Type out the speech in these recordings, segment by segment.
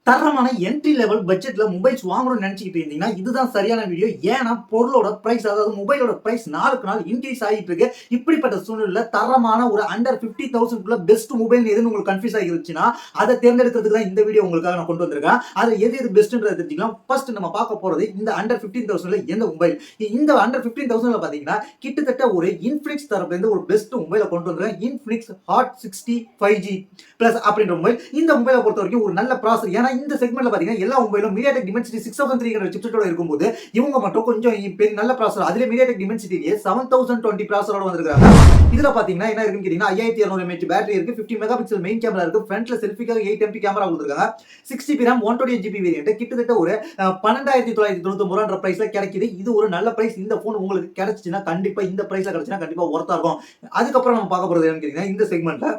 தரமான entry level பட்ஜெட்ல mobiles வாங்கணும்னு நினைச்சிட்டு இருந்தீங்கன்னா இதுதான் சரியான வீடியோ. ஏன்னா பொருளோட பிரைஸ், அதாவது மொபைலோட பிரைஸ் நாளுக்கு நாள் இன்க்ரீஸ் ஆகிட்டு இருக்கு. இப்படிப்பட்ட சூழ்நிலையில தரமான ஒரு அண்டர் 50,000 பெஸ்ட் மொபைல் எதுன்னு உங்களுக்கு கன்ஃபியூஸ் ஆகிருச்சுன்னா அதை தேர்ந்தெடுக்கிறதுக்கு தான் இந்த வீடியோ உங்களுக்காக நான் கொண்டு வந்திருக்கேன். அது எது பெஸ்ட்ன்றதை தெரிஞ்சுக்கலாம். ஃபர்ஸ்ட் நம்ம பார்க்க போறது இந்த அண்டர் 15,000 எந்த மொபைல். இந்த அண்டர் 15,000 பாத்தீங்கன்னா கிட்டத்தட்ட ஒரு இன்ஃபினிக்ஸ் தரப்புல இருந்து ஒரு பெஸ்ட் மொபைலை கொண்டு வந்திருக்கேன். இன்ஃபினிக்ஸ் ஹாட் 60 5G பிளஸ் அப்படின்ற மொபைல். இந்த மொபைலை பொறுத்த வரைக்கும் ஒரு நல்ல ப்ராசஸர். ஏன்னா இந்த செக்மெண்ட்ல பாத்தீங்கன்னா எல்லா மொபைலும் MediaTek Dimensity 6300 சிப்செட்டோட இருக்கும்போது இவங்க மட்டும் கொஞ்சம் நல்ல ப்ராசஸர். அதுல MediaTek Dimensity 7020 ப்ராசஸரோட வந்திருக்காங்க. இதுல பாத்தீங்கன்னா என்ன இருக்குன்னு கேட்டீங்கன்னா 5200 mAh பேட்டரி இருக்கு, 50 மெகா பிக்சல் மெயின் கேமரா இருக்கு, ஃப்ரண்ட்ல செல்ஃபிக்காக 8MP கேமரா கொடுத்திருக்காங்க, 6GB RAM 128GB வேரியன்ட். கிட்டத்தட்ட ஒரு 12999 பிரைஸ்ல கிடைக்குது. இது ஒரு நல்ல பிரைஸ். இந்த போன் உங்களுக்கு கிடைச்சுன்னா கண்டிப்பா இந்த பிரைஸ்ல கிடைச்சுன்னா கண்டிப்பா ஒர்த்தா இருக்கும். அதுக்கப்புறம் நம்ம பார்க்க போறது என்னன்னு கேட்டீங்கன்னா இந்த செக்மெண்ட்ல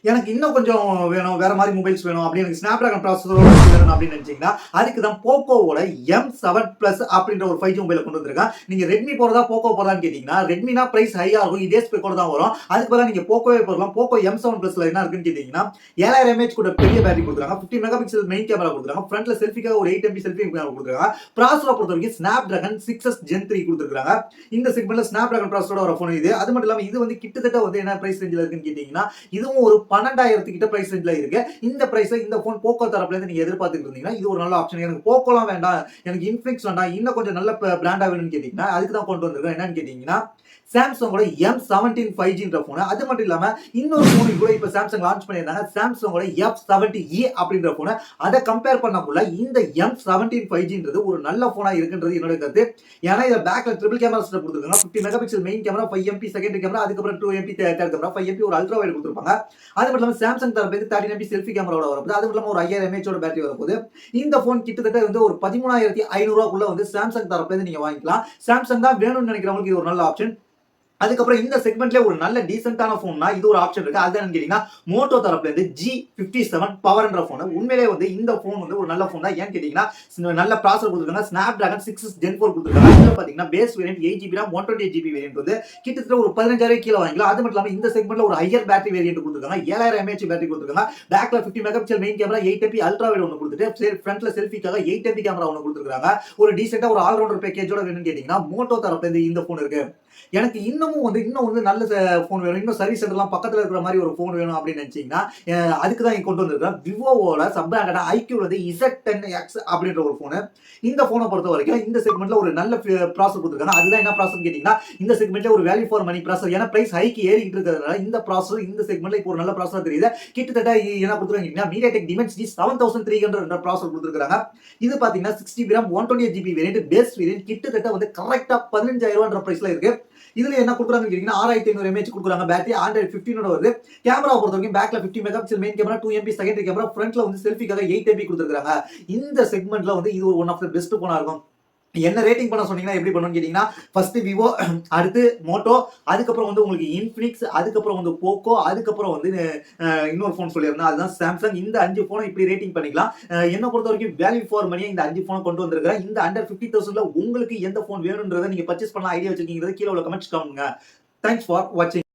எனக்கு இன்னும் கொஞ்சம் வேணும், வேற மாதிரி மொபைல்ஸ் வேணும் அப்படி எனக்கு ஸ்னாப்டிராகன் ப்ராசஸரோட வேணும் அப்படின்னு நினைச்சீங்கன்னா அதுக்கு தான் போக்கோவோட M7 Plus அப்படின்ற ஒரு 5G மொபைலை கொண்டு வந்திருக்கேன். நீங்க ரெட்மி போறதா போக்கோ போறதான்னு கேட்டீங்கன்னா ரெட்மினா பிரைஸ் ஹையா இருக்கும், இதே ஸ்பெக்கோட தான் வரும். அதுக்கு பதிலாக நீங்க போக்கோவே போடலாம். போக்கோ M7 Plusல என்ன இருக்குன்னு கேட்டீங்கன்னா 7000 mAh கூட பெரிய பேட்டரி கொடுத்துருக்காங்க, 50 மெகா பிக்சல் மெயின் கேமரா கொடுத்துருக்காங்க, ஃப்ரண்ட்ல செல்ஃபிக்காக ஒரு 8MP செல்ஃபி கேமரா கொடுத்துருக்காங்க. ப்ராசஸரை பொறுத்த வரைக்கும் ஸ்னாப்டிராகன் 6S Gen 3 கொடுத்துருக்காங்க. இந்த செக்மெண்ட்ல ஸ்னாப்டிராகன் ப்ராசஸரோட வர போன் இது. அது மட்டும் இல்லாம இது வந்து கிட்டத்தட்ட வந்து என்ன பிரைஸ் ரேஞ்சில் இருக்குன்னு கேட்டீங்கன்னா இதுவும் ஒரு 12,000 கிட்ட பிரைஸ் ரேஞ்சில இருக்கு. இந்த பிரைஸ்ல இந்த போன் போக்கோ தரப்புல இருந்து நீங்க எதிர்பார்த்துட்டு இருந்தீங்கன்னா இது ஒரு நல்ல ஆப்ஷன். எனக்கு போக்கோலாம் வேண்டாம், எனக்கு இன்ஃபினிக்ஸ் வேண்டாம், இன்னும் கொஞ்சம் நல்ல பிராண்டா வேணும்னு கேட்டீங்கன்னா அதுக்கு தான் கொண்டு வந்திருக்கேன். என்னன்னு கேட்டீங்கன்னா சாம்சங்கோட M17 5Gன்ற போன். அது மட்டும் இல்லாம இன்னொரு போன் கூட இப்ப சாம்சங் லான்ச் பண்ணிருந்தாங்க, சாம்சங்கோட F70e அப்படின்ற போன். அதை கம்பேர் பண்ணக்குள்ள இந்த M17 5Gன்றது ஒரு நல்ல போனா இருக்குன்றது என்னோட கருத்து. ஏன்னா இத பேக்ல ட்ரிபிள் கேமரா செட்டப் கொடுத்திருக்காங்க, 50 mega pixel main camera, 5MP secondary camera, அதுக்கப்புறம் 2MP தேர்ட் கேமரா, 5MP ஒரு அல்ட்ரா வைட் கொடுத்திருப்பாங்க. அது மட்டும் இல்லாம சாம்சங் தரப்புல 13MP செல்ஃபி கேமராவோட வரப்போகுது. அது மட்டும் இல்லாம ஒரு 5000 mAh பேட்டரி வரப்போகுது. இந்த போன் கிட்டத்தட்ட வந்து ஒரு 13,500 வந்து சாம்சங் தரப்புல இருந்து நீங்க வாங்கிக்கலாம். சாம்சங் தான் வேணும்னு நினைக்கிறவங்களுக்கு இது ஒரு நல்ல ஆப்ஷன். அதுக்கப்புறம் இந்த செக்மெண்ட்ல ஒரு நல்ல டீசென்டான போன்னா இது ஒரு ஆப்ஷன் இருக்கு. அது என்னன்னு கேட்டீங்கன்னா மோட்டோ தரப்புல இருந்து G57 பவர்ன்ற போன். உண்மையிலேயே வந்து இந்த போன் வந்து ஒரு நல்ல போன் தான். ஏன்னு கேட்டீங்கன்னா நல்ல ப்ராசஸர் கொடுத்திருக்காங்க, ஸ்னாப்டிராகன் 6S Gen 4 கொடுத்திருக்காங்க. இதுல பாத்தீங்கன்னா base variant 8GB RAM 128GB variant வந்து கிட்டத்தட்ட ஒரு 15,000 கீழ வாங்கிக்கலாம். அது மட்டும் இல்லாம இந்த செக்மெண்ட்ல ஒரு ஹையர் பேட்டரி வேரியன்ட் கொடுத்திருக்காங்க, 7000 mAh பேட்டரி கொடுத்திருக்காங்க. பேக்ல 50 mega pixel main camera, 8MP ultra wide ஒன்னு கொடுத்துட்டு ஃப்ரண்ட்ல செல்ஃபிக்காக 8MP கேமரா ஒன்னு கொடுத்திருக்காங்க. ஒரு டீசென்ட்டா ஒரு ஆல்ரவுண்டர் பேக்கேஜோட வேணும்னு கேட்டீங்கன்னா மோட்டோ தரப்புல இருந்து இந்த போன் இருக்கு. எனக்கு இன்னும் வந்து நல்ல போன் வேணும், இன்னும் சர்வீஸ் சென்டர்லாம் பக்கத்துல இருக்கிற மாதிரி ஒரு போன் வேணும் அப்படின்னு நினைச்சீங்கன்னா அதுக்கு தான் கொண்டு வந்திருக்கேன். விவோவோட சப் பிராண்டட் ஐக்யூ வந்து Z10X அப்படின்ற ஒரு போன். இந்த போனை பொறுத்த வரைக்கும் இந்த செக்மெண்ட்ல ஒரு நல்ல ப்ராசஸர் கொடுத்திருக்காங்க. அதுதான் என்ன ப்ராசஸ் கேட்டீங்கன்னா இந்த செக்மெண்ட்ல ஒரு வேல்யூ ஃபார் மணி ப்ராசஸர். ஏன்னா பிரைஸ் ஹைக்கு ஏறிட்டு இருக்கிறதுனால இந்த ப்ராசஸர் இந்த செக்மெண்ட்ல இப்போ ஒரு நல்ல ப்ராசஸர் தெரியுது. கிட்டத்தட்ட என்ன கொடுத்துருக்காங்க MediaTek Dimensity 7300 ப்ராசஸர் கொடுத்திருக்காங்க. இது பாத்தீங்கன்னா 6GB RAM 128GB variant, base variant. கிட்டத்தட்ட வந்து கரெக்டா 15,000 பிரைஸ்ல இருக்கு. இதுல என்ன கொடுக்குறாங்க கேட்டீங்கன்னா 6500 mAh கொடுக்குறாங்க பேட்டரி, Android 15 வருது. கேமரா பொறுத்த வரைக்கும் பேக்ல 50 mega pixel main camera, 2MP secondary camera, ஃப்ரண்ட்ல வந்து செல்ஃபிக்காக 8MP கொடுத்திருக்காங்க. இந்த செக்மெண்ட்ல வந்து இது ஒன் ஆஃப் த பெஸ்ட் போனா இருக்கும். என்ன ரேட்டிங் பண்ண சொன்னீங்கன்னா எப்படி பண்ணணும்னு கேட்டீங்கன்னா ஃபர்ஸ்ட் விவோ, அடுத்து மோட்டோ, அதுக்கப்புறம் வந்து உங்களுக்கு இன்ஃபினிக்ஸ், அதுக்கப்புறம் வந்து போக்கோ, அதுக்கப்புறம் வந்து இன்னொரு போன் சொல்லியிருந்தேன் அதுதான் சாம்சங். இந்த 5 போனை இப்படி ரேட்டிங் பண்ணிக்கலாம். என்ன பொறுத்த வரைக்கும் வேல்யூ ஃபார் மணியை இந்த 5 போனை கொண்டு வந்திருக்கிறேன். இந்த அண்டர் 50,000 உங்களுக்கு எந்த போன் வேணும்ன்றதை நீங்க பர்ச்சேஸ் பண்ணலாம் ஐடியா வச்சிருக்கீங்கிறது கீழே உள்ள கமெண்ட்ஸ் காணுங்க. தேங்க்ஸ் ஃபார் வாட்சிங்.